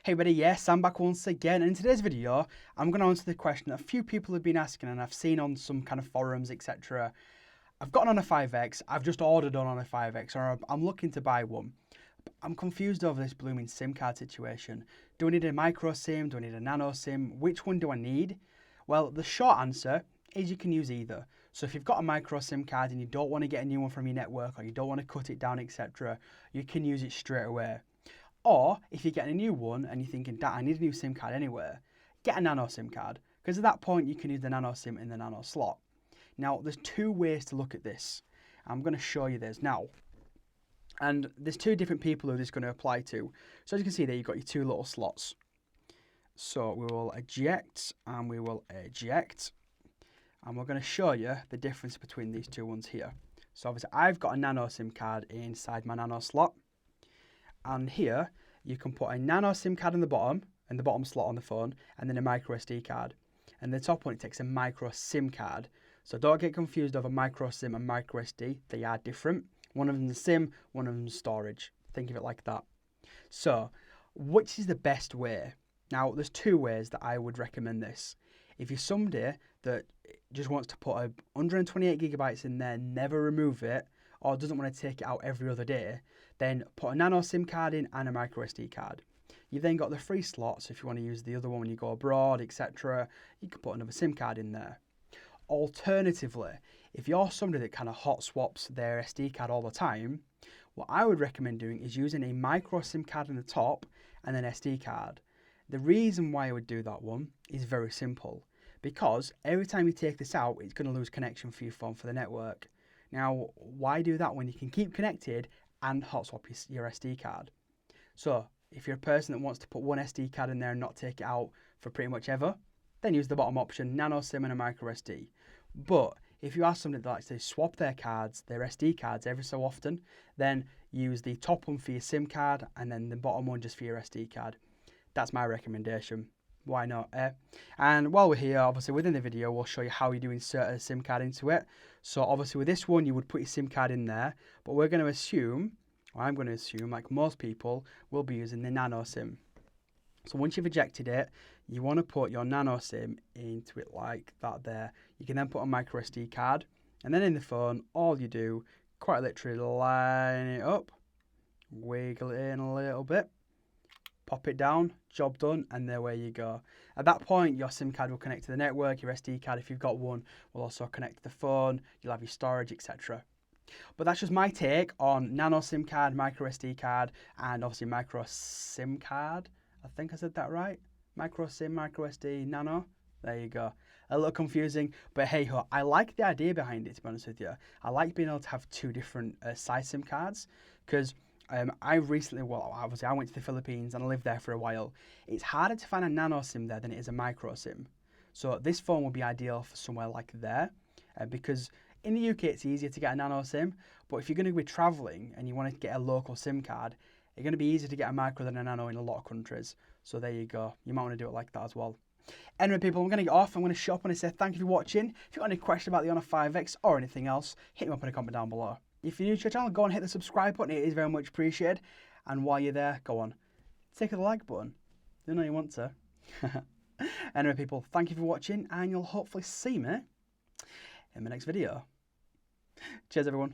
Hey buddy, yes, I'm back once again, and in today's video, I'm going to answer the question that a few people have been asking and I've seen on some kind of forums, etc. I've got an Honor 5X, I've just ordered an Honor 5X, or I'm looking to buy one. I'm confused over this blooming SIM card situation. Do I need a micro SIM? Do I need a nano SIM? Which one do I need? Well, the short answer is you can use either. So if you've got a micro SIM card and you don't want to get a new one from your network, or you don't want to cut it down, etc., you can use it straight away. Or if you're getting a new one and you're thinking, I need a new SIM card anywhere, get a nano SIM card, because at that point you can use the nano SIM in the nano slot. Now, there's two ways to look at this. I'm going to show you this now. And there's two different people who this is going to apply to. So as you can see there, you've got your two little slots. So we will eject and we will eject. And we're going to show you the difference between these two ones here. So obviously I've got a nano SIM card inside my nano slot. And here you can put a nano SIM card in the bottom slot on the phone, and then a micro SD card. And the top one, it takes a micro SIM card. So don't get confused over micro SIM and micro SD. They are different. One of them is SIM, one of them is storage. Think of it like that. So which is the best way? Now, there's two ways that I would recommend this. If you're somebody that just wants to put 128 gigabytes in there, never remove it, or doesn't want to take it out every other day, then put a nano SIM card in and a micro SD card. You've then got the free slots. If you want to use the other one when you go abroad, etc., you can put another SIM card in there. Alternatively, if you're somebody that kind of hot swaps their SD card all the time, what I would recommend doing is using a micro SIM card in the top and an SD card. The reason why I would do that one is very simple, because every time you take this out, it's going to lose connection for your phone for the network. Now, why do that when you can keep connected and hot swap your SD card? So if you're a person that wants to put one SD card in there and not take it out for pretty much ever, then use the bottom option, nano SIM and a micro SD. But if you are somebody that likes to swap their cards, their SD cards every so often, then use the top one for your SIM card and then the bottom one just for your SD card. That's my recommendation. Why not, eh? And while we're here, obviously within the video, we'll show you how you do insert a SIM card into it. So obviously with this one, you would put your SIM card in there, but we're going to assume, or I'm going to assume, like most people, will be using the nano SIM. So once you've ejected it, you want to put your nano SIM into it like that there. You can then put a micro SD card, and then in the phone, all you do, quite literally line it up, wiggle it in a little bit, pop it down, job done, and there you go. At that point, your SIM card will connect to the network, your SD card, if you've got one, will also connect to the phone, you'll have your storage, etc. But that's just my take on nano SIM card, micro SD card, and obviously micro SIM card. I think I said that right. Micro SIM, micro SD, nano. There you go. A little confusing, but hey ho, I like the idea behind it, to be honest with you. I like being able to have two different size SIM cards, because I recently, obviously I went to the Philippines and I lived there for a while. It's harder to find a nano SIM there than it is a micro SIM. So this phone would be ideal for somewhere like there, because in the UK it's easier to get a nano SIM, but if you're going to be traveling and you want to get a local SIM card, it's going to be easier to get a micro than a nano in a lot of countries. So there you go. You might want to do it like that as well. Anyway, people, I'm going to get off. I'm going to shut up and say thank you for watching. If you've got any questions about the Honor 5X or anything else, hit me up in a comment down below. If you're new to the channel, go and hit the subscribe button. It is very much appreciated. And while you're there, go on, take the like button. You know you want to. Anyway, people, thank you for watching, and you'll hopefully see me in the next video. Cheers, everyone.